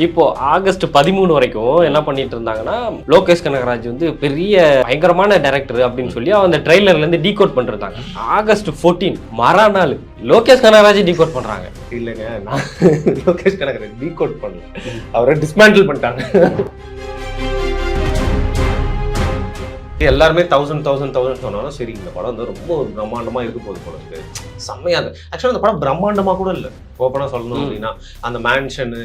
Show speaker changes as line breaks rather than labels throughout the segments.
இப்போ ஆகஸ்ட் 13 வரைக்கும் என்ன பண்ணிட்டு இருந்தாங்கன்னா, லோகேஷ் கனகராஜ் வந்து பெரிய பயங்கரமான டைரக்டர் அப்படின்னு சொல்லி அந்த ட்ரெய்லர்ல இருந்து டீகோட் பண்ணிருந்தாங்க. ஆகஸ்ட் 14 மறுநாள் லோகேஷ் கனகராஜ் டீகோட் பண்றாங்க.
இல்லைங்க, நான் லோகேஷ் கனகராஜ் டீகோட் பண்ணல, அவரை டிஸ்மேண்டில் பண்ணிட்டாங்க. எல்லாருமே 1000 சொன்னாலும் சரி, இந்த படம் வந்து ரொம்ப பிரம்மாண்டமா இருக்க போகுது போல இருக்கு. செம்மையா இருக்கு. ஆக்சுவலா இந்த படம் பிரம்மாண்டமா கூட இல்லை, ஓப்பனா சொல்லணும் அப்படின்னா. அந்த மேன்ஷனு,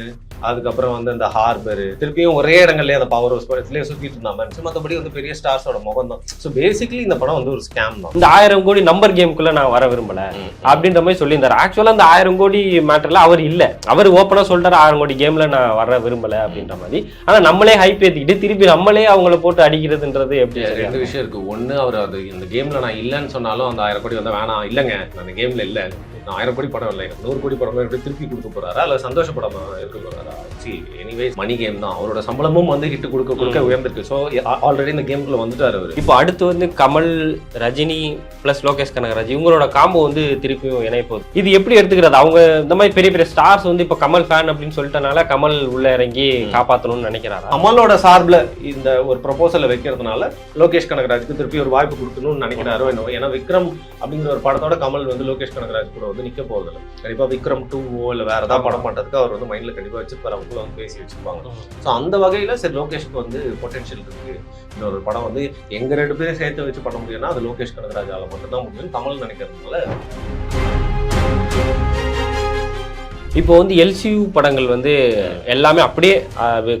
அதுக்கப்புறம் வந்து அந்த ஹார்பரு, திருப்பியும் ஒரே இடங்கள்லயே அந்த பவர் ஹவுஸ் படத்துலயே சுத்திட்டு இருந்தா மேன்ஷன், மற்றபடி வந்து பெரிய ஸ்டார்ஸோட முகம் தான். ஸோ பேசிக்கலி இந்த படம் வந்து ஒரு ஸ்கேம் தான்.
இந்த 1000 கோடி நம்பர் கேமுக்குள்ள நான் வர விரும்பல அப்படின்ற மாதிரி சொல்லியிருந்தாரு. ஆக்சுவலா அந்த 1000 கோடி மேட்டர்ல அவர் இல்ல, அவர் ஓப்பனா சொல்லிட்டாரு 1000 கோடி கேம்ல நான் வர விரும்பல அப்படின்ற மாதிரி. ஆனா நம்மளே ஹைப் ஏத்திக்கிட்டு திருப்பி நம்மளே அவங்கள போட்டு அடிக்கிறதுன்றது எப்படி?
ரெண்டு விஷயம் இருக்கு. ஒண்ணு, அவர் அது இந்த கேம்ல நான் இல்லைன்னு சொன்னாலும் அந்த 1000 கோடி வந்து வேணாம், இல்லைங்க அந்த கேம்ல இல்ல, 1000 கோடி படம் இல்லை, 100 கோடி படம் எப்படி திருப்பி கொடுக்க போறாரா, இல்ல சந்தோஷப்படாம இருக்க போறாரா? எனிவேஸ் மணி கேம் தான். அவரோட சம்பளமும் வந்து ஹிட் கொடுக்க உயர்ந்திருக்கு. ஸோ ஆல்ரெடி இந்த கேம்குள்ள வந்துட்டாரு அவர்.
இப்போ அடுத்து வந்து கமல், ரஜினி பிளஸ் லோகேஷ் கனகராஜ் இவங்களோட காம்போ வந்து திருப்பியும் இணைய போகுது. இது எப்படி எடுத்துக்கிறது? அவங்க இந்த மாதிரி பெரிய பெரிய ஸ்டார்ஸ் வந்து இப்போ கமல் ஃபேன் அப்படின்னு சொல்லிட்டனால கமல் உள்ள இறங்கி காப்பாற்றணும்னு நினைக்கிறாரு.
கமலோட சார்பில் இந்த ஒரு ப்ரொபோசலை வைக்கிறதுனால லோகேஷ் கனகராஜுக்கு திருப்பி ஒரு வாய்ப்பு கொடுக்கணும்னு நினைக்கிறாரோ என்னவோ. ஏன்னா விக்ரம் அப்படிங்கிற ஒரு படத்தோட கமல் வந்து லோகேஷ் கனகராஜ் கூட வந்து நிக்க போகுதில்லை. கண்டிப்பா விக்ரம் 2 இல்ல வேற ஏதாவது படம் பண்றதுக்கு அவர் வந்து மைண்ட்ல கண்டிப்பா வச்சிருப்பாரு, அவங்களும் வந்து பேசி வச்சிருப்பாங்க. ஸோ அந்த வகையில சரி, லோகேஷ்க்கு வந்து பொட்டன்ஷியல் இருக்கு, இன்னொரு படம் வந்து எங்க 2 பேரும் சேர்த்து வச்சு பண்ண முடியும்னா அது லோகேஷ் கனகராஜால மட்டும்தான் முடியும், கமல் நினைக்கிறதுனால.
இப்போ வந்து எல்சியூ படங்கள் வந்து எல்லாமே அப்படியே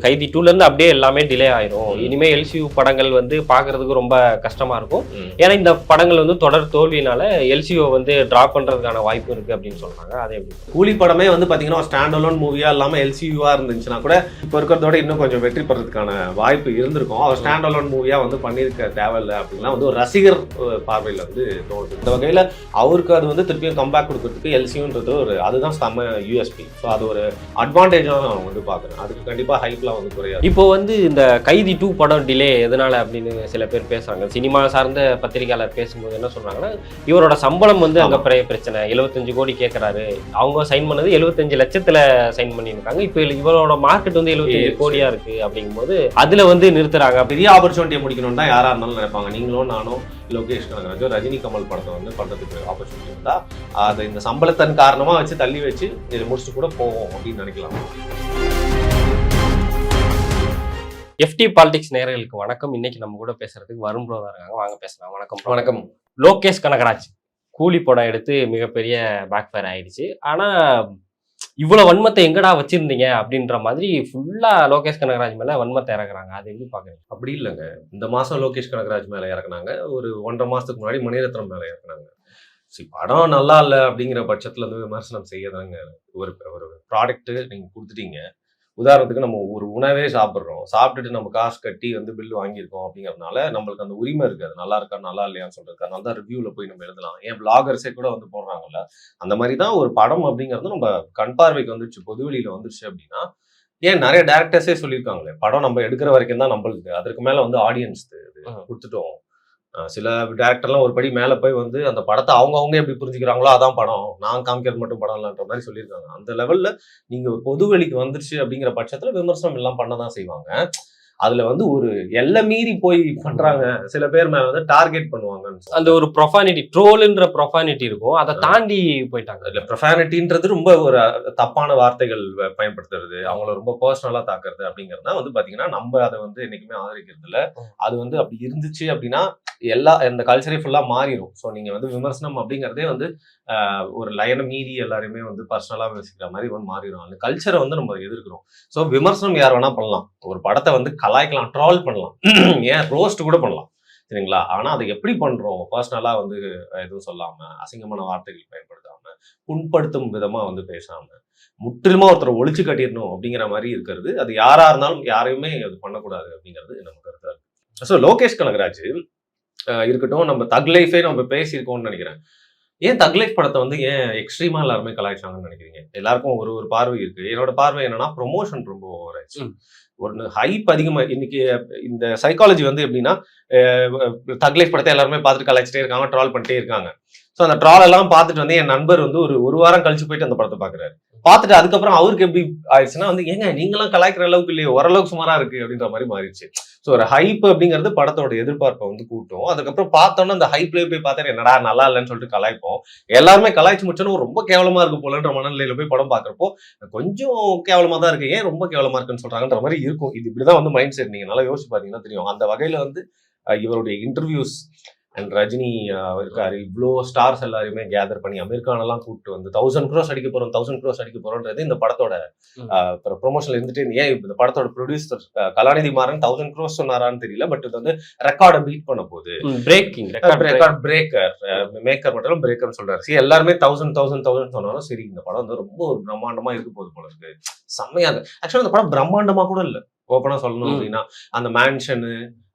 கைதி 2ல இருந்து அப்படியே எல்லாமே டிலே ஆயிரும். இனிமே எல்சியூ படங்கள் வந்து பாக்குறதுக்கு ரொம்ப கஷ்டமா இருக்கும். ஏன்னா இந்த படங்கள் வந்து தொடர் தோல்வினால எல்சியூ வந்து டிராப் பண்றதுக்கான வாய்ப்பு இருக்கு அப்படின்னு சொல்றாங்க. அதே எப்படி?
கூலி படமே வந்து பாத்தீங்கன்னா ஸ்டாண்ட் அலோன் மூவியா இல்லாம எல்சியூவா இருந்துச்சுன்னா கூட இப்போ இருக்கிறதோட இன்னும் கொஞ்சம் வெற்றி பெறதுக்கான வாய்ப்பு இருந்திருக்கும். அவர் ஸ்டாண்ட் அலோன் மூவியா வந்து பண்ணிருக்க தேவையில்லை அப்படின்னா வந்து ஒரு ரசிகர் பார்வையில வந்து தோணுது. இந்த வகையில அவருக்கு அது வந்து திருப்பியும் கம்பேக் கொடுக்கறதுக்கு எல்சியூன்றது ஒரு அதுதான் செம்ம USP. ஸோ அது ஒரு அட்வான்டேஜா நான் வந்து பார்க்குறேன். அதுக்கு கண்டிப்பா ஹைப்லாம் வந்து குறையாது.
இப்போ வந்து இந்த கைதி 2 படம் டிலே எதனால அப்படின்னு சில பேர் பேசுறாங்க. சினிமா சார்ந்த பத்திரிகையாளர் பேசும்போது என்ன சொல்றாங்கன்னா, இவரோட சம்பளம் வந்து அங்க பிரச்சனை, 75 கோடி கேட்கறாரு. அவங்க சைன் பண்ணது 75 லட்சத்துல சைன் பண்ணியிருக்காங்க. இப்போ இவரோட மார்க்கெட் வந்து 75 கோடியா இருக்கு அப்படிங்கும்போது அதுல வந்து நிறுத்துறாங்க.
பெரிய ஆப்பர்ச்சுனிட்டியை முடிக்கணும்னு தான் யாரா இருந்தாலும் நினைப்பாங்க. நீங்களும் நானும் லோகேஷ் கனகராஜோ ரஜினி கமல் படத்தை வந்து பண்றதுக்கு ஆப்பர்ச்சுனிட்டி இருந்தா அதை இந்த சம்பளத்தின் காரணமா வச்சு தள்ளி வச்சு இதை முடிச்சுட்டு கூட போவோம் அப்படின்னு நினைக்கலாம்.
FT பாலிடிக்ஸ் நேயர்களுக்கு வணக்கம். இன்னைக்கு நம்ம கூட பேசுறதுக்கு வருண் ப்ரோ தான் இருக்காங்க. வாங்க பேசலாம். வணக்கம்.
வணக்கம்.
லோகேஷ் கனகராஜ் கூலி படம் எடுத்து மிகப்பெரிய பேக் ஃபயர் ஆயிடுச்சு. ஆனா இவ்வளவு வன்மத்தை எங்கடா வச்சிருந்தீங்க அப்படின்ற மாதிரி ஃபுல்லா லோகேஷ் கனகராஜ் மேல வன்மத்தை இறக்குறாங்க. அது எப்படி பாக்குறீங்க?
அப்படி இல்லைங்க, இந்த மாசம் லோகேஷ் கனகராஜ் மேல இறக்குனாங்க, ஒரு 1.5 மாசத்துக்கு முன்னாடி மணிரத்னம் மேல இறக்குனாங்க. படம் நல்லா இல்லை அப்படிங்கிற பட்சத்துல வந்து விமர்சனம் செய்யதாங்க. ஒரு ப்ராடக்ட் நீங்க கொடுத்துட்டீங்க. உதாரணத்துக்கு நம்ம ஒரு உணவே சாப்பிட்றோம், சாப்பிட்டுட்டு நம்ம காசு கட்டி வந்து பில் வாங்கியிருக்கோம் அப்படிங்கிறதுனால நம்மளுக்கு அந்த உரிமை இருக்கு, அது நல்லா இருக்கா நல்லா இல்லையான்னு சொல்றதுக்கு. அதனால தான் ரிவ்யூல போய் நம்ம எழுதலாம். ஏன் பிளாகர்ஸே கூட வந்து போடுறாங்கல்ல. அந்த மாதிரி தான் ஒரு படம் அப்படிங்கிறது நம்ம கண் பார்வைக்கு வந்துருச்சு, பொதுவெளியில வந்துருச்சு அப்படின்னா. ஏன் நிறைய டேரக்டர்ஸே சொல்லியிருக்காங்களே, படம் நம்ம எடுக்கிற வரைக்கும் தான் நம்மளுக்கு, அதற்கு மேல வந்து ஆடியன்ஸ் கொடுத்துட்டோம். சில டேரக்டர்லாம் ஒரு படி மேல போய் வந்து அந்த படத்தை அவங்க எப்படி புரிஞ்சுக்கிறாங்களோ அதான் படம், நான் காமிக்கிறது மட்டும் படம் இல்லைன்ற மாதிரி சொல்லியிருக்காங்க. அந்த லெவல்ல நீங்க பொதுவெளிக்கு வந்துருச்சு அப்படிங்கிற பட்சத்துல விமர்சனம் எல்லாம் பண்ணதான் செய்வாங்க. அதுல வந்து ஒரு எல்லை மீறி போய் பண்றாங்க. சில பேர் மேல வந்து டார்கெட் பண்ணுவாங்க.
அந்த ஒரு ப்ரொஃபானிட்டி, ட்ரோல்ன்ற ப்ரொஃபானிட்டி இருக்கும், அதை தாண்டி போயிட்டாங்க.
இல்ல, ப்ரொஃபானிட்டின்றது ரொம்ப ஒரு தப்பான வார்த்தைகள் பயன்படுத்துறது, அவங்கள ரொம்ப பர்சனலா தாக்குறது அப்படிங்கிறதுனா வந்து பாத்தீங்கன்னா நம்ம அதை வந்து என்னைக்குமே ஆதரிக்கிறது இல்லை. அது வந்து அப்படி இருந்துச்சு அப்படின்னா இந்த கல்ச்சரே ஃபுல்லா மாறிடும். ஸோ நீங்க வந்து விமர்சனம் அப்படிங்கிறதே வந்து ஒரு லைனை மீறி எல்லாருமே வந்து பர்சனலா விமர்சிக்கிற மாதிரி வந்து மாறிடும். அந்த கல்ச்சரை வந்து நம்ம எதிர்க்கிறோம். ஸோ விமர்சனம் யார் வேணா பண்ணலாம், ஒரு படத்தை வந்து கலாய்க்கலாம், ட்ரால் பண்ணலாம், ஏன் ரோஸ்ட் கூட பண்ணலாம், சரிங்களா? ஆனா அதை எப்படி பண்றோம், பர்சனலா வந்து எதுவும் சொல்லாம, அசிங்கமான வார்த்தைகள் பயன்படுத்தாம, புண்படுத்தும் விதமா வந்து பேசாம, முற்றிலுமா ஒருத்தரை ஒழிச்சு கட்டிடணும் அப்படிங்கிற மாதிரி இருக்கிறது. அது யாரா இருந்தாலும் யாரையுமே அது பண்ணக்கூடாது அப்படிங்கிறது நம்ம கருத்தா இருக்கு. ஸோ லோகேஷ் கனகராஜ் இருக்கட்டும், நம்ம தக் லைஃபே நம்ம பேசியிருக்கோம்னு நினைக்கிறேன். ஏன் தக் லைஃப் படத்தை வந்து ஏன் எக்ஸ்ட்ரீமா எல்லாருமே கலாய்ச்சாங்கன்னு நினைக்கிறீங்க? எல்லாருக்கும் ஒரு பார்வை இருக்கு. என்னோட பார்வை என்னன்னா, ப்ரொமோஷன் ரொம்ப ஓவர் ஆயிடுச்சு. ஒரு ஹைப் அதிகமா இன்னைக்கு இந்த சைக்காலஜி வந்து எப்படின்னா, தக் லைஃப் படத்தை எல்லாருமே பார்த்துட்டு கலாய்ச்சிட்டே இருக்காங்க, ட்ரால் பண்ணிட்டே இருக்காங்க. ஸோ அந்த ட்ரால் எல்லாம் பார்த்துட்டு வந்து என் நண்பர் வந்து ஒரு வாரம் கழிச்சு போயிட்டு அந்த படத்தை பாக்குறாரு. பார்த்துட்டு அதுக்கப்புறம் அவருக்கு எப்படி ஆயிடுச்சுன்னா வந்து ஏங்க நீங்களாம் கலாய்க்கிற அளவுக்கு இல்லையே, ஓரளவுக்கு சுமாரா இருக்கு அப்படின்ற மாதிரி மாறிடுச்சு. ஸோ ஒரு ஹைப் அப்படிங்கிறது படத்தோட எதிர்பார்ப்பை வந்து கூட்டும். அதுக்கப்புறம் பார்த்தோன்னா அந்த ஹைப்லேயே போய் பார்த்தா என்னடா நல்லா இல்லைன்னு சொல்லிட்டு கலாய்ப்போம். எல்லாருமே கலாய்ச்சி முடிச்சோன்னு ரொம்ப கேவலமா இருக்கு போலன்ற மனநிலையில போய் படம் பார்க்குறப்போ கொஞ்சம் கேவலமா தான் இருக்கு, ஏன் ரொம்ப கேவலமா இருக்குன்னு சொல்றாங்கன்ற மாதிரி இருக்கும். இது இப்படிதான் வந்து மைண்ட் செட். நீங்க நல்லா யோசிச்சு பார்த்தீங்கன்னா தெரியும். அந்த வகையில வந்து இவருடைய இன்டர்வியூஸ் அண்ட் ரஜினி இருக்காரு, இவ்வளோ ஸ்டார்ஸ் எல்லாருமே கேதர் பண்ணி அமீர் கான் எல்லாம் கூப்பிட்டு வந்து 1000 crores அடிக்க போறோம் 1000 crores அடிக்க போறோம்ன்றது இந்த படத்தோட ப்ரொமோஷன்ல இருந்துட்டு ஏன் இந்த படத்தோட ப்ரொடியூசர் கலாநிதி மாறன் 1000 crores சொன்னாரான்னு தெரியல. பட் இது வந்து ரெக்கார்டை பீட் பண்ண போகுது,
பிரேக்கிங்
ரெக்கார்ட் பிரேக்கர் மேக்கர் மட்டும் பிரேக்கர்னு சொல்றாரு. சரி எல்லாருமே 1000 சொன்னாலும் சரி இந்த படம் வந்து ரொம்ப ஒரு பிரம்மாண்டமா இருக்க போகுது போல இருக்கு. செம்மையா இருக்கு. ஆக்சுவலா இந்த படம் பிரம்மாண்டமா கூட இல்ல, ஓப்பனா சொல்லணும் அப்படின்னா. அந்த மேன்ஷனு,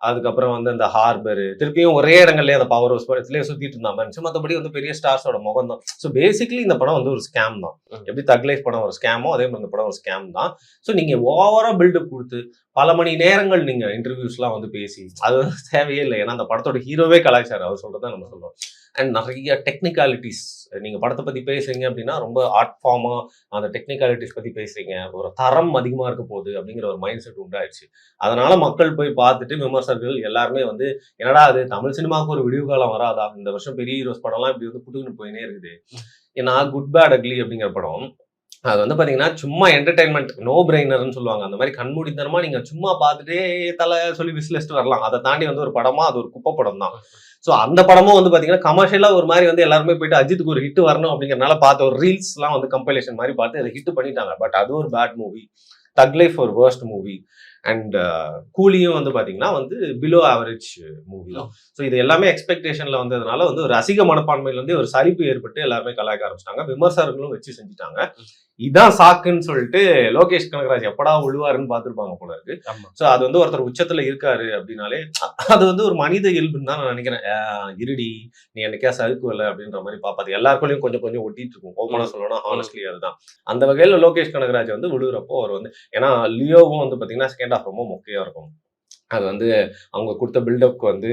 அதுக்கப்புறம் வந்து அந்த ஹார்பர், திருப்பியும் ஒரே இடங்கள்லயே அந்த பவர் ஹவுஸ் படத்துலயே சுத்திட்டு இருந்தா மாதிரி, மற்றபடி வந்து பெரிய ஸ்டார்ஸோட முகம் தான். ஸோ பேசிக்கலி இந்த படம் வந்து ஒரு ஸ்கேம் தான். எப்படி தக் லைஃப் படம் ஒரு ஸ்கேமோ அதே மாதிரி இந்த படம் ஒரு ஸ்கேம் தான். ஸோ நீங்க ஓவரா பில்டப் கொடுத்து பல மணி நேரங்கள் நீங்க இன்டர்வியூஸ்லாம் வந்து பேசி அது வந்து தேவையே இல்லை. ஏன்னா அந்த படத்தோட ஹீரோவே கலாச்சாரம் அவர் சொல்றதான் நம்ம சொல்றோம். அண்ட் நிறைய டெக்னிக்காலிட்டிஸ் நீங்க படத்தை பத்தி பேசுறீங்க அப்படின்னா ரொம்ப ஆர்ட் ஃபார்மா அந்த டெக்னிக்காலிட்டிஸ் பத்தி பேசுறீங்க, ஒரு தரம் அதிகமா இருக்க போகுது அப்படிங்கிற ஒரு மைண்ட் செட் உண்டாயிடுச்சு. அதனால மக்கள் போய் பார்த்துட்டு விமர்சகர்கள் எல்லாருமே வந்து என்னடா அது தமிழ் சினிமாவுக்கு ஒரு விடிவு காலம் வராதா, இந்த வருஷம் பெரிய ஹீரோஸ் படம்லாம் இப்படி வந்து புட்டுக்கிட்டு போயினே இருக்குது. ஏன்னா குட் பேட் அக்லி அப்படிங்கிற படம் அது வந்து பாத்தீங்கன்னா சும்மா என்டர்டைன்மெண்ட் நோ பிரெய்னர்னு சொல்லுவாங்க. அந்த மாதிரி கண்மூடித்தனமா நீங்க சும்மா பார்த்துட்டே தலை சொல்லி விசிலிஸ்ட் வரலாம். அதை தாண்டி வந்து ஒரு படமா அது ஒரு குப்பை படம் தான். ஸோ அந்த படமும் வந்து பாத்தீங்கன்னா கமர்ஷியலா ஒரு மாதிரி வந்து எல்லாருமே போயிட்டு அஜித்துக்கு ஒரு ஹிட் வரணும் அப்படிங்கறதுனால பார்த்த ஒரு ரீல்ஸ் எல்லாம் வந்து கம்பைலேஷன் மாதிரி பார்த்து அதை ஹிட் பண்ணிட்டாங்க. பட் அது ஒரு பேட் மூவி. தக் லைஃப் ஒரு வேர்ஸ்ட் மூவி. அண்ட் கூலியும் வந்து பாத்தீங்கன்னா வந்து பிலோ ஆவரேஜ் மூவி தான். ஸோ இது எல்லாமே எக்ஸ்பெக்டேஷன்ல வந்ததுனால வந்து ஒரு ரசிக மனப்பான்மையில வந்து ஒரு சலிப்பு ஏற்பட்டு எல்லாருமே கலாய்க்க ஆரம்பிச்சிட்டாங்க. விமர்சகர்களும் வச்சு செஞ்சுட்டாங்க. இதான் சாக்குன்னு சொல்லிட்டு லோகேஷ் கனகராஜ் எப்படா விழுவாருன்னு பார்த்துருப்பாங்க போல இருக்கு. ஸோ அது வந்து ஒருத்தர் உச்சத்துல இருக்காரு அப்படின்னாலே அது வந்து ஒரு மனித இயல்புன்னு தான் நான் நினைக்கிறேன். இருடி நீ என்னைக்கா சறுக்குவல அப்படின்ற மாதிரி பார்ப்பாது எல்லாருக்குள்ளயும் கொஞ்சம் கொஞ்சம் ஒட்டிட்டு இருக்கும். ஓப்பனா சொல்லணும் ஹானஸ்ட்லி அதுதான். அந்த வகையில லோகேஷ் கனகராஜ் வந்து விழுகிறப்போ அவர் வந்து ஏன்னா லியோவும் வந்து பாத்தீங்கன்னா செகண்ட் ஹாஃப் ரொம்ப மொக்கையா இருக்கும். அது வந்து அவங்க கொடுத்த பில்டப்க்கு வந்து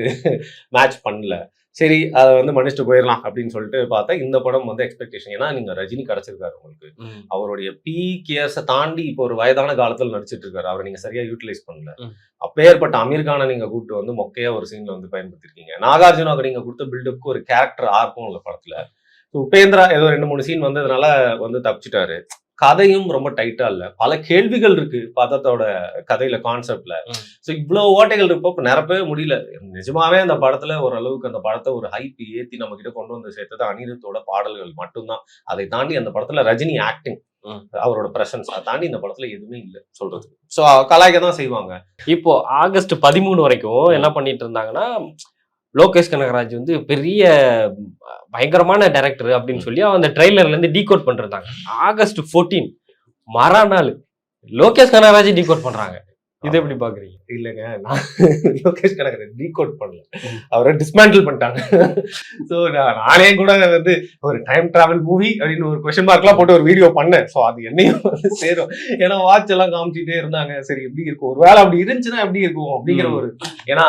மேட்ச் பண்ணல. சரி அதை வந்து மன்னிச்சுட்டு போயிடலாம் அப்படின்னு சொல்லிட்டு பார்த்தா இந்த படம் வந்து எக்ஸ்பெக்டேஷன். ஏன்னா நீங்க ரஜினி கிடைச்சிருக்காரு உங்களுக்கு, அவருடைய பீக் இயர்ஸை தாண்டி இப்போ ஒரு வயதான காலத்துல நடிச்சிட்டு இருக்காரு. அவரை நீங்க சரியா யூட்டிலைஸ் பண்ணல. அப்பேற்பட்ட அமீர் கானை நீங்க கூப்பிட்டு வந்து மொக்கையா ஒரு சீன்ல வந்து பயன்படுத்திருக்கீங்க. நாகார்ஜுனாவுக்கு நீங்க கொடுத்த பில்டப்க்கு ஒரு கேரக்டர் ஆர்க்கும் இல்ல படத்துல. உபேந்திரா ஏதோ 2-3 சீன் வந்ததுனால வந்து தப்பிச்சிட்டாரு. கதையும் ரொம்ப டைட்டா இல்ல, பல கேள்விகள் இருக்கு பதத்தோட கதையில கான்செப்ட்ல. சோ இவ்வளவு ஓட்டைகள் இருப்போ நிரப்பவே முடியல. நிஜமாவே அந்த படத்துல ஓரளவுக்கு அந்த படத்தை ஒரு ஹைப் ஏத்தி நம்ம கிட்ட கொண்டு வந்து சேர்த்தது அனிருத்தோட பாடல்கள் மட்டும்தான். அதை தாண்டி அந்த படத்துல ரஜினி ஆக்டிங், அவரோட பிரசன்ஸ், அதை தாண்டி இந்த படத்துல எதுவுமே இல்லை சொல்றது. சோ கலாய்க்க தான் செய்வாங்க.
இப்போ ஆகஸ்ட் 13 வரைக்கும் என்ன பண்ணிட்டு இருந்தாங்கன்னா லோகேஷ் கனகராஜ் வந்து பெரிய பயங்கரமான டைரக்டர் அப்படின்னு சொல்லி அந்த ட்ரெய்லர்ல இருந்து டீகோட் பண்ணிருந்தாங்க. ஆகஸ்ட் 14 மறுநாள் லோகேஷ் கனகராஜ் டீகோட் பண்றாங்க. இது எப்படி பாக்குறீங்க?
இல்லைங்க, நான் லோகேஷ் கனகராஜ் டீகோட் பண்ணல, அவரை டிஸ்மேண்டில் பண்ணிட்டாங்க. ஸோ நானே கூட வந்து ஒரு டைம் டிராவல் மூவி அப்படின்னு ஒரு கொஸ்டின் மார்க்லாம் போட்டு ஒரு வீடியோ பண்ணேன். ஸோ அது என்னையும் வந்து சேரும். ஏன்னா வாட்ச் எல்லாம் காமிச்சிட்டே இருந்தாங்க. சரி எப்படி இருக்கும், ஒரு வேலை அப்படி இருந்துச்சுன்னா எப்படி இருக்கும் அப்படிங்கிற ஒரு, ஏன்னா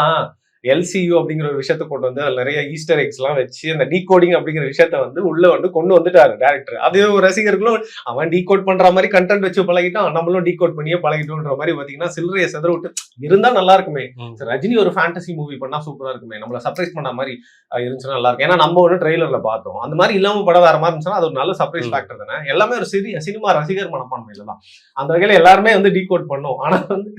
எல்சியூ அப்படிங்கிற ஒரு விஷயத்த கொண்டு வந்து அதுல நிறைய ஈஸ்டர் எக்ஸ் எல்லாம் வச்சு அந்த டீகோடிங் அப்படிங்கிற விஷயத்த வந்து உள்ள வந்து கொண்டு வந்துட்டாரு டேரக்டர். அதே ஒரு ரசிகர்களும் அவன் டீகோட் பண்ற மாதிரி கண்டென்ட் வச்சு பழகிட்டான், நம்மளும் டீகோட் பண்ணியே பழகிட்டோன்ற மாதிரி பாத்தீங்கன்னா சில்லறைய செதற விட்டு இருந்தா நல்லா இருக்குமே. ரஜினி ஒரு ஃபேண்டசி மூவி பண்ணா சூப்பரா இருக்குமே, நம்மள சர்ப்ரைஸ் பண்ண மாதிரி இருந்துச்சுன்னா நல்லா இருக்கும். ஏன்னா நம்ம ஒன்று ட்ரெய்லர்ல பார்த்தோம், அந்த மாதிரி இல்லாம படம் வேற மாதிரி இருந்துச்சுன்னா அது ஒரு நல்ல சர்ப்ரைஸ் ஃபேக்டர் தானே. எல்லாமே ஒரு சினிமா ரசிகர் மனப்பான்மையில தான். அந்த வகையில எல்லாருமே வந்து டீகோட் பண்ணோம். ஆனா வந்து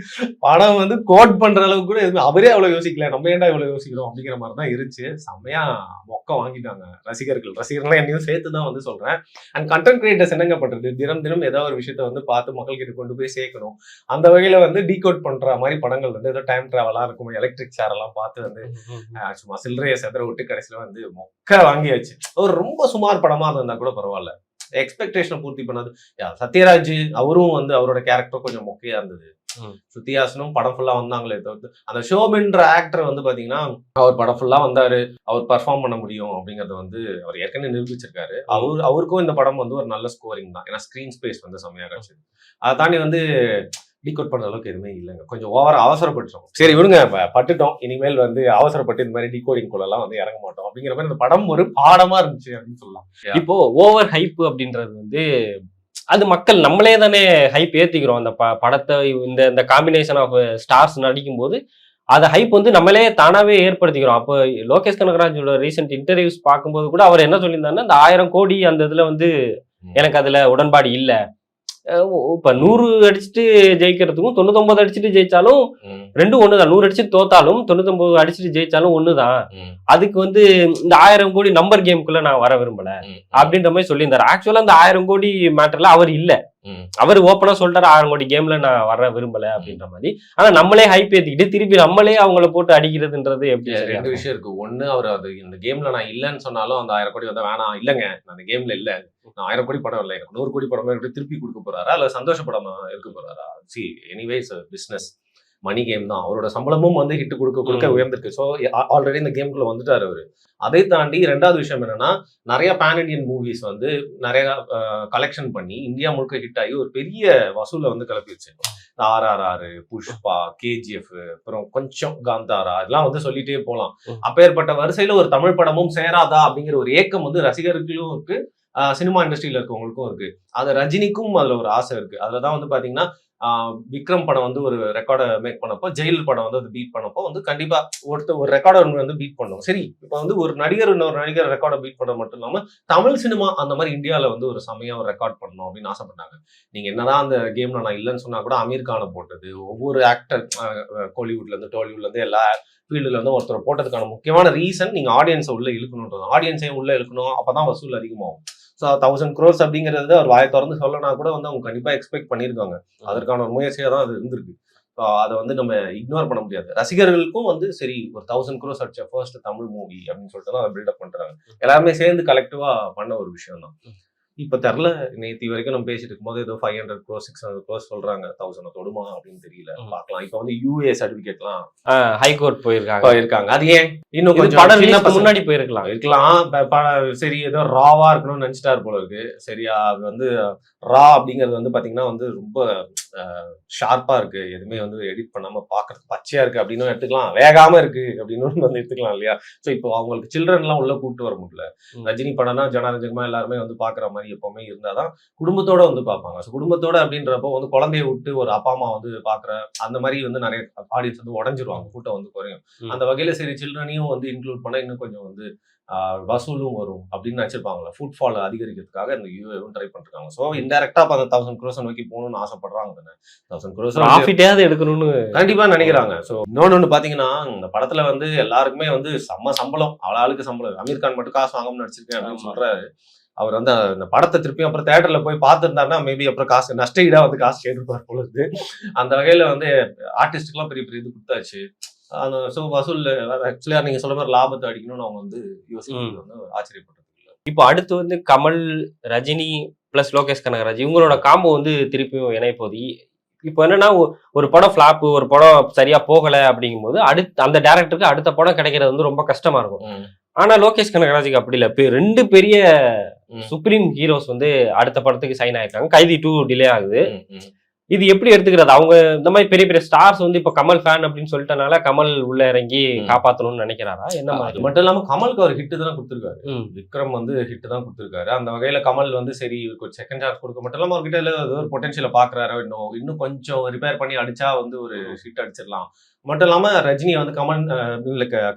படம் வந்து கோட் பண்ற அளவுக்கு கூட எதுவுமே அவரே அவ்வளவு யோசிக்கல, நம்ம ஏன்டா இவ்வளவு யோசிக்கிறோம் அப்படிங்கிற மாதிரி தான் இருந்துச்சு. செம்மையா மொக்க வாங்கிட்டாங்க ரசிகர்கள் என்னையும் சேர்த்துதான் வந்து சொல்றேன். அண்ட் கண்டென்ட் கிரியேட்டர்ஸ் என்னங்க பண்றது, தினம் தினம் ஏதாவது ஒரு விஷயத்த வந்து பார்த்து மக்கள் கிட்ட கொண்டு போய் சேர்க்கணும். அந்த வகையில வந்து டீகோட் பண்ற மாதிரி படங்கள் வந்து ஏதோ டைம் டிராவலா இருக்கும், எலக்ட்ரிக் சேர் எல்லாம் பார்த்து வந்து சும்மா சில்லறைய செதற விட்டு கடைசியில வந்து மொக்க வாங்கியாச்சு. ஒரு ரொம்ப சுமார் படமா இருந்தா கூட பரவாயில்ல, எக்ஸ்பெக்டேஷனை பூர்த்தி பண்ணாது. சத்யராஜ் அவரும் வந்து அவரோட கேரக்டர் கொஞ்சம் மொக்கையா இருந்தது. சுத்தியாசனும் படம் ஃபுல்லா வந்தாங்களே தவிர்த்து அந்த ஷோபின்ற ஆக்டர் வந்து பாத்தீங்கன்னா அவர் படம் ஃபுல்லா வந்தாரு, அவர் பர்ஃபார்ம் பண்ண முடியும் அப்படிங்கறத வந்து அவர் ஏற்கனவே நிரூபிச்சிருக்காரு. அவருக்கும் இந்த படம் வந்து ஒரு நல்ல ஸ்கோரிங் தான், ஏன்னா ஸ்கிரீன் ஸ்பேஸ் வந்து செம்மையா கிடைச்சது. அதை தாண்டி வந்து டீகோட் பண்ற அளவுக்கு எதுவுமே இல்லைங்க, கொஞ்சம் ஓவரா அவசரப்பட்டுரும். சரி விடுங்க, பட்டுட்டோம், இனிமேல் வந்து அவசரப்பட்டு இந்த மாதிரி டீகோடிங் குள்ளெல்லாம் வந்து இறங்க மாட்டோம் அப்படிங்கிற மாதிரி இந்த படம் ஒரு பாடமா இருந்துச்சு அப்படின்னு சொல்லலாம்.
இப்போ ஓவர் ஹைப் அப்படின்றது வந்து அது மக்கள் நம்மளே தானே ஹைப் ஏத்திக்கிறோம். அந்த படத்தை இந்த காம்பினேஷன் ஆஃப் ஸ்டார்ஸ் நடிக்கும் போது அதை ஹைப் வந்து நம்மளே தானாவே ஏற்படுத்திக்கிறோம். அப்போ லோகேஷ் கனகராஜோட ரீசெண்ட் இன்டர்வியூஸ் பார்க்கும்போது கூட அவர் என்ன சொல்லியிருந்தாருன்னா, இந்த 1000 கோடி அந்த இதுல வந்து எனக்கு அதுல உடன்பாடு இல்ல. இப்ப 100 அடிச்சுட்டு ஜெயிக்கிறதுக்கும் 99 அடிச்சுட்டு ஜெயிச்சாலும் ரெண்டும் ஒண்ணுதான். 100 அடிச்சுட்டு தோத்தாலும் 99 அடிச்சுட்டு ஜெயிச்சாலும் ஒண்ணுதான். அதுக்கு வந்து இந்த 1000 கோடி நம்பர் கேமுக்குள்ள நான் வர விரும்பல அப்படின்ற மாதிரி சொல்லியிருந்தாரு. ஆக்சுவலா அந்த 1000 கோடி மேட்டர்ல அவர் இல்ல. அவர் ஓப்பனா சொல்லிட்டாரு 1000 கோடி கேம்ல நான் வர விரும்பல அப்படின்ற மாதிரி. ஆனா நம்மளே ஹைப் ஏத்திக்கிட்டு திருப்பி நம்மளே அவங்கள போட்டு அடிக்கிறதுன்றது எப்படி?
ரெண்டு விஷயம் இருக்கு. ஒண்ணு, அவர் அது இந்த கேம்ல நான் இல்லன்னு சொன்னாலும் அந்த 1000 கோடி வந்து வேணாம், இல்லங்க நான் அந்த கேம்ல இல்ல, நான் 1000 கோடி படம் இல்லை, எனக்கு 100 கோடி படமா திருப்பி கொடுக்க போறாரா இல்ல சந்தோஷப்படாம இருக்க போறாரா? சி எனிவேஸ் பிசினஸ் மணி கேம் தான். அவரோட சம்பளமும் வந்து ஹிட் கொடுக்க உயர்ந்திருக்கு. ஸோ ஆல்ரெடி இந்த கேம்குள்ள வந்துட்டாரு அவரு. அதை தாண்டி ரெண்டாவது விஷயம் என்னன்னா, நிறைய பேன் இண்டியன் மூவிஸ் வந்து நிறைய கலெக்ஷன் பண்ணி இந்தியா முழுக்க ஹிட் ஆகி ஒரு பெரிய வசூலை வந்து கிளப்பிடுச்சு. RRR, புஷ்பா, KGF, அப்புறம் கொஞ்சம் காந்தாரா, இதெல்லாம் வந்து சொல்லிட்டே போலாம். அப்பேற்பட்ட வரிசையில ஒரு தமிழ் படமும் சேராதா அப்படிங்கிற ஒரு ஏக்கம் வந்து ரசிகர்களும் இருக்கு, சினிமா இண்டஸ்ட்ரியில இருக்கவங்களுக்கும் இருக்கு. அது ரஜினிக்கும் அதுல ஒரு ஆசை இருக்கு. அதுலதான் வந்து பாத்தீங்கன்னா விக்ரம் படம் வந்து ஒரு ரெக்கார்டை மேக் பண்ணப்போ, ஜெயில் படம் வந்து அது பீட் பண்ணப்போ வந்து கண்டிப்பா ஒரு ரெக்கார்டை வந்து பீட் பண்ணும். சரி, இப்போ வந்து ஒரு நடிகர் இன்னொரு நடிகர் ரெக்கார்டை பீட் பண்ண மட்டும் இல்லாம தமிழ் சினிமா அந்த மாதிரி இந்தியாவில வந்து ஒரு சமயம் ரெக்கார்ட் பண்ணணும் அப்படின்னு ஆசைப்பட்டாங்க. நீங்க என்னதான் அந்த கேம்ல நான் இல்லைன்னு சொன்னா கூட அமீர் கானை போட்டது, ஒவ்வொரு ஆக்டர் கோலிவுட்ல இருந்து டாலிவுட்ல இருந்து எல்லா ஃபீல்டுல வந்து ஒருத்தர் போட்டதுக்கான முக்கியமான ரீசன் நீங்க ஆடியன்ஸை உள்ள இழுக்கணுன்றது. ஆடியன்ஸையும் உள்ள இழுக்கணும், அப்பதான் வசூல் அதிகமாகும். ஸோ 1000 crores அப்படிங்கிறது அவர் வாயை திறந்து சொல்லனா கூட வந்து அவங்க கண்டிப்பா எக்ஸ்பெக்ட் பண்ணியிருக்காங்க. அதற்கான ஒரு முயற்சியா தான் அது இருந்திருக்கு. ஸோ அதை வந்து நம்ம இக்னோர் பண்ண முடியாது. ரசிகர்களுக்கும் வந்து சரி, ஒரு 1000 crores அடிச்ச ஃபர்ஸ்ட் தமிழ் மூவி அப்படின்னு சொல்லிட்டு தான் அதை பில்டப் பண்றாங்க. எல்லாருமே சேர்ந்து கலெக்டிவா பண்ண ஒரு விஷயம் தான். இப்ப தெரியல, நேற்று வரைக்கும் நம்ம பேசிட்டு இருக்கும்போது ஏதோ 500 crores 600 crores சொல்றாங்க. 1000 தொடுமா அப்படின்னு தெரியல, பார்க்கலாம். இப்ப வந்து UA சர்டிபிகேட்லாம்
ஹைகோர்ட் போயிருக்காங்க.
அது ஏன் இன்னும் கொஞ்சம்
முன்னாடி போயிருக்கலாம்.
சரி, ஏதோ ராவா இருக்கணும்னு நினைச்சிட்டாரு போல இருக்கு. சரியா, அது வந்து ரா அப்படிங்கிறது வந்து பாத்தீங்கன்னா வந்து ரொம்ப ஷார்ப்பா இருக்கு, எதுவுமே வந்து எடிட் பண்ணாம பாக்குறதுக்கு பச்சையா இருக்கு அப்படின்னு எடுத்துக்கலாம், வேகாம இருக்கு அப்படின்னு வந்து எடுத்துக்கலாம் இல்லையா? சோ இப்போ அவங்களுக்கு சில்ட்ரன் எல்லாம் உள்ள கூப்பிட்டு வர முடியல. ரஜினி படம்னா ஜனரஞ்சகமா எல்லாருமே வந்து பாக்குற மாதிரி எப்பவுமே இருந்தாதான் குடும்பத்தோட வந்து பார்ப்பாங்க. ஸோ குடும்பத்தோட அப்படின்றப்போ வந்து குழந்தைய விட்டு ஒரு அப்பா அம்மா வந்து பாக்குற அந்த மாதிரி வந்து நிறைய ஆடியன்ஸ் வந்து உடஞ்சிருவாங்க, கூட்டம் வந்து குறையும். அந்த வகையில சரி சில்ட்ரனையும் வந்து இன்க்ளூட் பண்ணா இன்னும் கொஞ்சம் வந்து வசூலும் வரும் அப்படின்னு நினைச்சிருப்பாங்களா. ஃபுட்ஃபால் அதிகரிக்கிறதுக்காக இந்த யூஏவும் ட்ரை பண்றாங்க. ஸோ இன்டெரக்டா அப்ப அந்த 1000 crores நோக்கி போகணும்னு ஆசைப்படுறாங்க தானே. 1000 crores
ப்ராஃபிட்டாவது எடுக்கணும்னு
கண்டிப்பா நினைக்கிறாங்க. ஸோ இன்னொன்னு பாத்தீங்கன்னா, இந்த படத்துல வந்து எல்லாருக்குமே வந்து செம்ம சம்பளம், ஆளாளுக்கு சம்பளம். அமீர் கான் மட்டும் காசு வாங்காம நடிச்சிருக்கேன் அப்படின்னு சொல்றாரு. அவர் வந்து அந்த படத்தை திருப்பி அப்புறம் தேட்டர்ல போய் பார்த்துருந்தாருன்னா மேபி அப்புறம் காசு நஷ்டஈடா வந்து காசு கேட்டுருப்பார் போல இருக்கு. அந்த வகையில வந்து ஆர்டிஸ்டுக்கெல்லாம் பெரிய பெரிய இது கொடுத்தாச்சு. ஸோ வசூல் ஆக்சுவலா நீங்க சொல்ற மாதிரி லாபத்தை அடிக்கணும்னு அவங்க வந்து யோசிக்கிறது வந்து ஆச்சரியப்பட்டது இல்லை.
இப்போ அடுத்து வந்து கமல், ரஜினி பிளஸ் லோகேஷ் கனகராஜ் இவங்களோட காம்போ வந்து திருப்பியும் இணைய போகுது. இப்போ என்னன்னா, ஒரு படம் ஃபிளாப், ஒரு படம் சரியா போகல அப்படிங்கும்போது அடுத்து அந்த டேரக்டருக்கு அடுத்த படம் கிடைக்கிறது வந்து ரொம்ப கஷ்டமா இருக்கும். ஆனா லோகேஷ் கனகராஜுக்கு அப்படி இல்ல. 2 பெரிய சுப்ரீம் ஹீரோஸ் வந்து அடுத்த படத்துக்கு சைன் ஆயிருக்காங்க. கைதி 2 டிலே ஆகுது. இது எப்படி எடுத்துக்கிறது? அவங்க இந்த மாதிரி பெரிய பெரிய ஸ்டார்ஸ் வந்து இப்ப கமல் ஃபேன் அப்படின்னு சொல்லிட்டனால கமல் உள்ள இறங்கி காப்பாத்தணும்னு நினைக்கிறாரா என்ன?
அது மட்டும் இல்லாம கமலுக்கு அவர் ஹிட் தான் கொடுத்திருக்காரு. விக்ரம் வந்து ஹிட் தான் கொடுத்திருக்காரு. அந்த வகையில கமல் வந்து சரி செகண்ட் சான்ஸ் கொடுக்க மட்டும் இல்லாம அவர்கிட்ட ஏதோ ஒரு பொட்டன்ஷியல பாக்குறாரு. இன்னும் கொஞ்சம் ரிப்பேர் பண்ணி அடிச்சா வந்து ஒரு ஹிட் அடிச்சிடலாம். மட்டும் இல்லாம ரஜினியை வந்து கமல்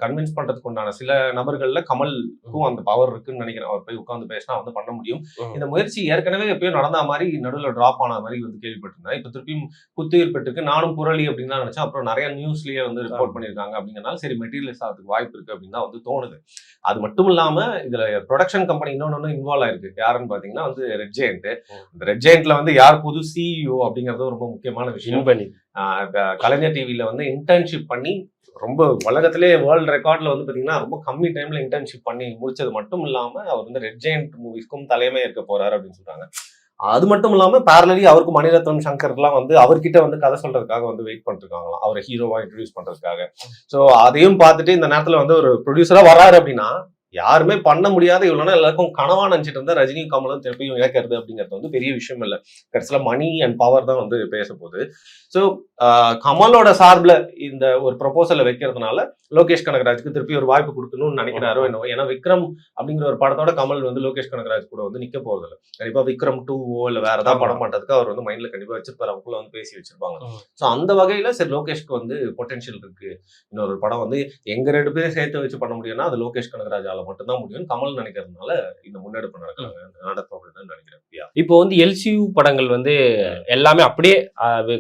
கன்வின்ஸ் பண்றதுக்கு உண்டான சில நபர்கள்ல கமலுக்கும் அந்த பவர் இருக்குன்னு நினைக்கிறேன். அவர் போய் உட்காந்து பேசினா வந்து பண்ண முடியும். இந்த முயற்சி ஏற்கனவே எப்பயும் நடந்த மாதிரி நடுவில் டிராப் ஆன மாதிரி வந்து கேள்விப்பட்டிருந்தேன். இப்ப திருப்பியும் புத்துயிர் பெற்றிருக்கு. நானும் புரளி அப்படின்னு தான் நினைச்சேன். அப்புறம் நிறைய நியூஸ்லயே வந்து ரிப்போர்ட் பண்ணிருக்காங்க அப்படிங்கறனால சரி மெட்டீரியல்ஸ் ஆகிறதுக்கு வாய்ப்பு இருக்கு அப்படின்னு தான் வந்து தோணுது. அது மட்டும் இல்லாம இதுல ப்ரொடக்ஷன் கம்பெனி இன்னொன்னு இன்வால்வ் ஆயிருக்கு. யாருன்னு பாத்தீங்கன்னா வந்து ரெட் ஜெயண்ட். இந்த ரெட் ஜெயண்ட்ல வந்து யார் புது CEO அப்படிங்கறது ரொம்ப முக்கியமான விஷயம். கலைஞர் டிவில வந்து இன்டர்ன்ஷிப் பண்ணி ரொம்ப உலகத்திலே வேர்ல்டு ரெக்கார்ட்ல வந்து பாத்தீங்கன்னா ரொம்ப கம்மி டைம்ல இன்டர்ன்ஷிப் பண்ணி முடிச்சது மட்டும் இல்லாம அவர் வந்து ரெட் ஜெயண்ட் மூவிஸ்க்கும் தலைமை இருக்க போறாரு அப்படின்னு சொல்றாங்க. அது மட்டும் இல்லாம பேரலி அவருக்கு மணிரத்னம் சங்கர்லாம் வந்து அவர்கிட்ட வந்து கதை சொல்றதுக்காக வந்து வெயிட் பண்ணிருக்காங்களாம், அவரை ஹீரோவா இன்ட்ரடியூஸ் பண்றதுக்காக. சோ அதையும் பார்த்துட்டு இந்த நேரத்துல வந்து ஒரு ப்ரொடியூசரா வராரு அப்படின்னா யாருமே பண்ண முடியாத இவ்வளவு நாள் எல்லாருக்கும் கனவா நினைச்சிட்டு இருந்தா ரஜினியும் கமலும் திருப்பியும் இழக்கிறது அப்படிங்கிறது வந்து பெரிய விஷயம் இல்ல. கடைசியில மணி அண்ட் பவர் தான் வந்து பேச போகுது. ஸோ கமலோட சார்பில் இந்த ஒரு ப்ரொபோசலை வைக்கிறதுனால லோகேஷ் கனகராஜுக்கு திருப்பி ஒரு வாய்ப்பு கொடுக்கணும்னு நினைக்கிறாரோ என்னவோ. ஏன்னா விக்ரம் அப்படிங்கிற ஒரு படத்தோட கமல் வந்து லோகேஷ் கனகராஜ் கூட வந்து நிக்க போறது இல்லை. கண்டிப்பா விக்ரம் 2 இல்ல வேற ஏதாவது படம் பண்றதுக்கு அவர் வந்து மைண்ட்ல கண்டிப்பா வச்சிருப்பாரு. அவங்களுக்குள்ள வந்து பேசி வச்சிருப்பாங்க. ஸோ அந்த வகையில சரி லோகேஷ்க்கு வந்து பொட்டன்ஷியல் இருக்கு. இன்னொரு படம் வந்து எங்க 2 பேரும் சேர்த்து வச்சு பண்ண முடியும்னா அது லோகேஷ் கனகராஜால மட்டும்தான் முடியும். கமல் நினைக்கிறதுனால இந்த முன்னெடுப்பு நடக்கும் நினைக்கிறேன்.
இப்போ வந்து எல்சியூ படங்கள் வந்து எல்லாமே அப்படியே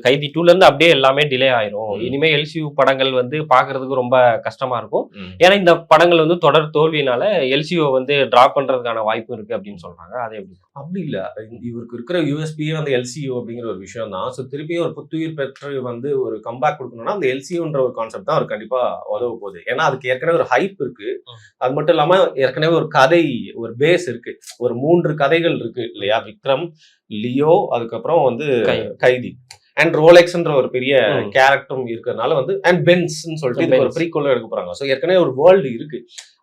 கைதி 2ல இருந்து அப்படியே எல்லாமே டிலே ஆயிரும். இனிமே எல்சியூ படங்கள் வந்து பாக்குறதுக்கு ரொம்ப கஷ்டமா இருக்கும். ஏன்னா இந்த படங்கள் வந்து தொடர் தோல்வியினால எல்சியூ வந்து டிராப் பண்றதுக்கான வாய்ப்பு இருக்கு அப்படின்னு சொல்றாங்க. அது எப்படி?
அப்படி இல்ல. இவருக்கு இருக்கிற யூஎஸ்பியே வந்து எல்சியூ அப்படிங்கிற ஒரு விஷயம் தான். ஸோ திருப்பியும் ஒரு புத்துயிர் பெற்று வந்து ஒரு கம்பேக் கொடுக்கணும்னா அந்த எல்சியூன்ற ஒரு கான்செப்ட் தான் அவர் கண்டிப்பா உதவ போகுது. ஏன்னா அதுக்கு ஏற்கனவே ஒரு ஹைப் இருக்கு. அது மட்டும் இல்லாம ஏற்கனவே ஒரு கதை, ஒரு பேஸ் இருக்கு. ஒரு 3 கதைகள் இருக்கு இல்லையா? விக்ரம், லியோ, அதுக்கப்புறம் வந்து கைதி அண்ட் ரோலெக்ஸ்ன்ற ஒரு பெரிய கேரக்டரும் இருக்கிறதுனால வந்து அண்ட் பென்ஸ்ன்னு சொல்லிட்டு ஒரு ப்ரீக்வல் எடுக்க போறாங்க. ஸோ ஏற்கனவே ஒரு வேர்ல்டு இருக்கு.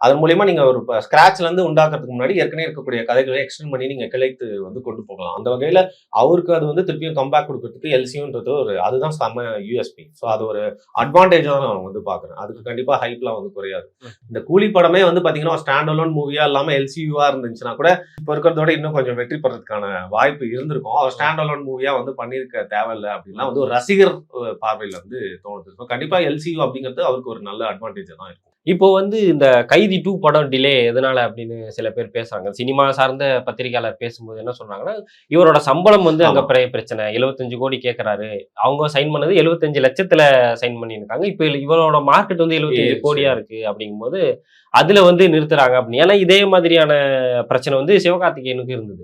அதன் மூலியமா நீங்க ஒரு ஸ்கிராச்ல இருந்து உண்டாக்குறதுக்கு முன்னாடி ஏற்கனவே இருக்கக்கூடிய கதைகளை எக்ஸ்டெண்ட் பண்ணி நீங்க கிளைத்து வந்து கொண்டு போகலாம். அந்த வகையில அவருக்கு அது வந்து திருப்பியும் கம்பேக் கொடுக்கறதுக்கு எல்சியூன்றது ஒரு அதுதான் செம்ம யூஎஸ்பி. ஸோ அது ஒரு அட்வான்டேஜா தான் நான் வந்து பாக்குறேன். அதுக்கு கண்டிப்பா ஹைப்லாம் வந்து குறையாது. இந்த கூலி படமே வந்து பாத்தீங்கன்னா ஸ்டாண்ட் அலோன் மூவியா இல்லாம எல்சியூவா இருந்துச்சுன்னா கூட இப்ப இருக்கிறதோட இன்னும் கொஞ்சம் வெற்றி பெறதுக்கான வாய்ப்பு இருந்திருக்கும். அவர் ஸ்டாண்ட் அலோன் மூவியா வந்து பண்ணிருக்க தேவையில்லை அப்படின்னா வந்து ஒரு ரசிகர் பார்வையில வந்து தோணுது. கண்டிப்பா எல்சியூ அப்படிங்கிறது அவருக்கு ஒரு நல்ல அட்வான்டேஜ் தான் இருக்கும்.
இப்போ வந்து இந்த கைதி 2 படம் டிலே எதனால அப்படின்னு சில பேர் பேசுறாங்க. சினிமா சார்ந்த பத்திரிகையாளர் பேசும்போது என்ன சொல்றாங்கன்னா, இவரோட சம்பளம் வந்து அங்க பிரச்சனை. 75 கோடி கேட்கறாரு. அவங்க சைன் பண்ணது 75 லட்சத்துல சைன் பண்ணியிருக்காங்க. இப்ப இவரோட மார்க்கெட் வந்து 75 கோடியா இருக்கு அப்படிங்கும்போது அதுல வந்து நிறுத்துறாங்க அப்படின்னு. ஏன்னா இதே மாதிரியான பிரச்சனை வந்து சிவகார்த்திகேயனுக்கு இருந்தது.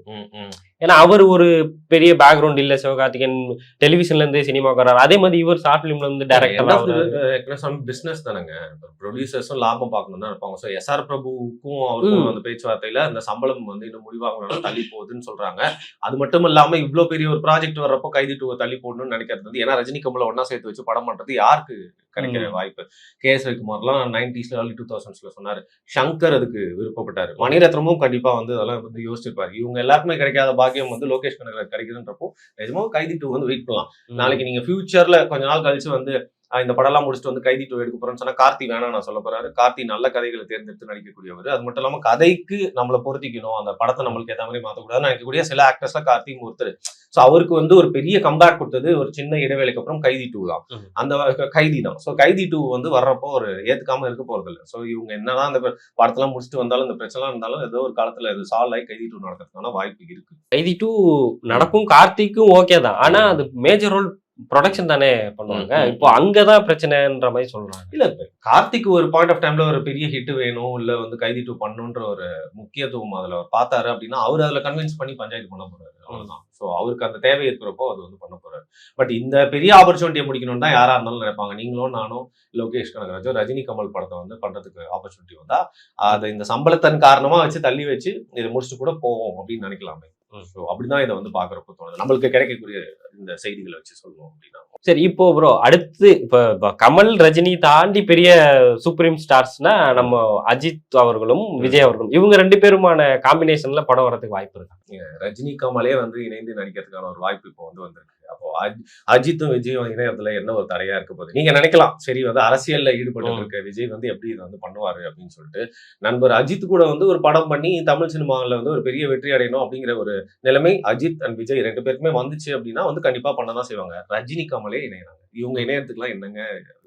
ஏன்னா அவர் ஒரு பெரிய பேக்ரவுண்ட் இல்ல. சிவகார்த்திகேயன் டெலிவிஷன்ல இருந்து சினிமாக்கு வர்றாரு. அதே மாதிரி இவர் ஷார்ட் பிலிம்ல இருந்து டைரக்டர்
பிசினஸ் தானங்க. ப்ரொடியூசர்ஸும் லாபம் பார்க்கணும் தான் இருப்பாங்க. ஸோ எஸ்ஆர் பிரபுவுக்கும் அவருக்கும் அந்த பேச்சுவார்த்தையில அந்த சம்பளம் வந்து இன்னும் முடிவாகணும் தள்ளி போகுதுன்னு சொல்றாங்க. அது மட்டும் இல்லாம இவ்வளவு பெரிய ஒரு ப்ராஜெக்ட் வர்றப்போ கைதி 2 தள்ளி போடணும்னு நினைக்கிறது வந்து ஏன்னா ரஜினி கமலை ஒன்னா சேர்த்து வச்சு படம் பண்றது யாருக்கு கிடைக்கிற வாய்ப்பு? கே.எஸ். ரவிக்குமார்லாம் 90s early 2000s சொன்னாரு. சங்கர் அதுக்கு விருப்பப்பட்டாரு. மணிரத்னமும் கண்டிப்பா வந்து அதெல்லாம் வந்து யோசிச்சிருப்பாரு. இவங்க எல்லாருக்குமே கிடைக்காத பாக்கியம் வந்து லோகேஷ் கனகராஜ் கிடைக்குதுன்றப்போ நிஜமா கைதி 2 வந்து வெயிட் பண்ணலாம். நாளைக்கு நீங்க ஃபியூச்சர்ல கொஞ்ச நாள் கழிச்சு வந்து இந்த படம் எல்லாம் முடிச்சுட்டு வந்து கைதி 2 எடுக்க போறேன்னு சொன்னா கார்த்தி வேணாம் நான் சொல்ல போறாரு. கார்த்தி நல்ல கதைகளை தேர்ந்தெடுத்து நடிக்கக்கூடியவர். அது மட்டும் இல்லாம கதைக்கு நம்மளை பொருத்திக்கணும், அந்த படத்தை நம்மளுக்கு ஏற்ற மாதிரி மாற்றக்கூடாது நினைக்கக்கூடிய சில ஆக்டர்ஸ்ல கார்த்தியும் ஒருத்தர். ஸோ அவருக்கு வந்து ஒரு பெரிய கம்பேக் கொடுத்தது ஒரு சின்ன இடைவேளைக்கு அப்புறம் கைதி 2 தான். அந்த கைதி தான். ஸோ கைதி 2 வந்து வர்றப்போ ஒரு ஏத்துக்காம இருக்க போறது இல்லை. ஸோ இவங்க என்னதான் அந்த படத்தெல்லாம் முடிச்சுட்டு வந்தாலும் இந்த பிரச்சனை இருந்தாலும் ஏதோ ஒரு காலத்துல இது சால்வ் ஆகி கைதி 2 நடக்கிறதுக்கான வாய்ப்பு இருக்கு.
கைதி 2 நடக்கும். கார்த்திக்கும் ஓகே தான். ஆனா அது மேஜர் ரோல் ப்ரொடக்ஷன் தானே பண்ணுவாங்க. இப்போ அங்கதான் பிரச்சனைன்ற மாதிரி சொல்றாங்க.
இல்ல கார்த்திக் ஒரு பாயிண்ட் ஆஃப் டைம்ல ஒரு பெரிய ஹிட் வேணும் இல்ல வந்து கைதி 2 பண்ணணும்ன்ற ஒரு முக்கியத்துவம் அதுல அவர் பார்த்தாரு அப்படின்னா அவர் அதுல கன்வின்ஸ் பண்ணி பஞ்சாயத்து பண்ண போறாரு. அவ்வளவுதான். ஸோ அவருக்கு அந்த தேவை இருக்கிறப்போ அது வந்து பண்ண போறாரு. பட் இந்த பெரிய ஆப்பர்ச்சுனிட்டியை முடிக்கணும்னு தான் யாரா இருந்தாலும் நினைப்பாங்க. நீங்களும் நானும் லோகேஷ் கனகராஜோ ரஜினி கமல் படத்தை வந்து பண்றதுக்கு ஆப்பர்ச்சுனிட்டி வந்தா அதை இந்த சம்பளத்தின் காரணமா வச்சு தள்ளி வச்சு இதை முடிச்சுட்டு கூட போவோம் அப்படின்னு நினைக்கலாமே. ஸோ அப்படிதான் இதை வந்து பாக்குறப்போ தோணுது. நம்மளுக்கு கிடைக்கக்கூடிய இந்த செய்திகளை வச்சு சொல்லுவோம் அப்படின்னா.
சரி, இப்போ ப்ரோ அடுத்து இப்ப கமல் ரஜினி தாண்டி பெரிய சூப்ரீம் ஸ்டார்ஸ்னா நம்ம அஜித் அவர்களும் விஜய் அவர்களும் இவங்க 2 பேருமான காம்பினேஷன்ல படம் வரதுக்கு வாய்ப்பு இருக்கு.
ரஜினி கமலே வந்து இணைந்து நடிக்கிறதுக்கான ஒரு வாய்ப்பு இப்போ வந்து வந்திருக்கு. அப்போ அஜித்தும் விஜயும் இணையத்துல என்ன ஒரு தடையா இருக்க போகுது நீங்க நினைக்கலாம். சரி வந்து அரசியல்ல ஈடுபட்டு இருக்க விஜய் வந்து எப்படி இதை வந்து பண்ணுவாரு அப்படின்னு சொல்லிட்டு நண்பர் அஜித் கூட வந்து ஒரு படம் பண்ணி தமிழ் சினிமாவில் வந்து ஒரு பெரிய வெற்றி அடையணும் அப்படிங்கிற ஒரு நிலைமை அஜித் அண்ட் விஜய் 2 பேருக்குமே வந்துச்சு அப்படின்னா வந்து கண்டிப்பா பண்ணதான் செய்வாங்க. ரஜினி கமலே இணையறாங்க. இவங்க இணையத்துக்குலாம் என்னங்க?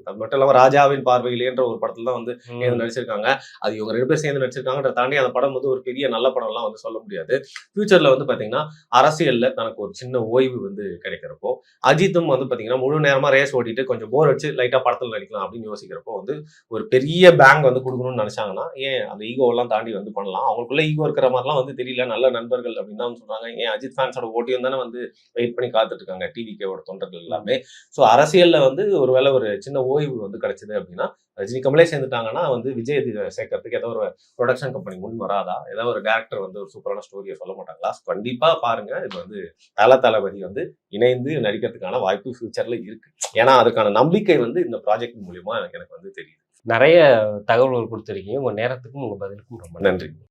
அது மட்டும் இல்லாம ராஜாவின் பார்வையிலேன்ற ஒரு படத்துல தான் வந்து நடிச்சிருக்காங்க. அது இவங்க 2 பேர் சேர்ந்து நடிச்சிருக்காங்கன்ற தாண்டி அந்த படம் வந்து ஒரு பெரிய நல்ல படம் எல்லாம் வந்து சொல்ல முடியாது. ஃபியூச்சர்ல வந்து பாத்தீங்கன்னா அரசியல்ல தனக்கு ஒரு சின்ன ஓய்வு வந்து கிடைக்கிறப்போ அஜித்தும் வந்து பாத்தீங்கன்னா முழு நேரமா ரேஸ் ஓட்டிட்டு கொஞ்சம் போர் அடிச்சு லைட்டா படத்துல நடிக்கலாம் அப்படின்னு யோசிக்கிறப்போ வந்து ஒரு பெரிய பேங்க் வந்து கொடுக்கணும்னு நினைச்சாங்கன்னா ஏன் அந்த ஈகோ எல்லாம் தாண்டி வந்து பண்ணலாம். அவங்களுக்குள்ள ஈகோ இருக்கிற மாதிரிலாம் வந்து தெரியல. நல்ல நண்பர்கள் அப்படின்னு தான் சொல்றாங்க. ஏன் அஜித் ஃபேன்ஸோட ஓட்டியும் தானே வந்து வெயிட் பண்ணி காத்துட்டு இருக்காங்க டிவிகேவோட தொண்டர்கள் எல்லாமே. ஸோ அரசியல்ல வந்து ஒருவேளை ஒரு சின்ன ஓய்வு வந்து கிடைச்சது அப்படின்னா ரஜினி கமலே சேர்ந்துட்டாங்கன்னா வந்து விஜய் சேர்க்கறதுக்கு ஏதோ ஒரு ப்ரொடக்ஷன் கம்பெனி முன் வராதா? ஏதோ ஒரு டேரக்டர் வந்து ஒரு சூப்பரான ஸ்டோரியை சொல்ல மாட்டாங்களா? கண்டிப்பா பாருங்க, இது வந்து தளபதி வந்து இணைந்து நடிக்கிறதுக்கான வாய்ப்பு ஃபியூச்சர்ல இருக்கு. ஏன்னா அதுக்கான நம்பிக்கை வந்து இந்த ப்ராஜெக்ட் மூலியமா எனக்கு வந்து தெரியுது.
நிறைய தகவல்கள் கொடுத்துருக்கீங்க. உங்க நேரத்துக்கும் உங்க பதிலுக்கும் ரொம்ப நன்றி.
நன்றி.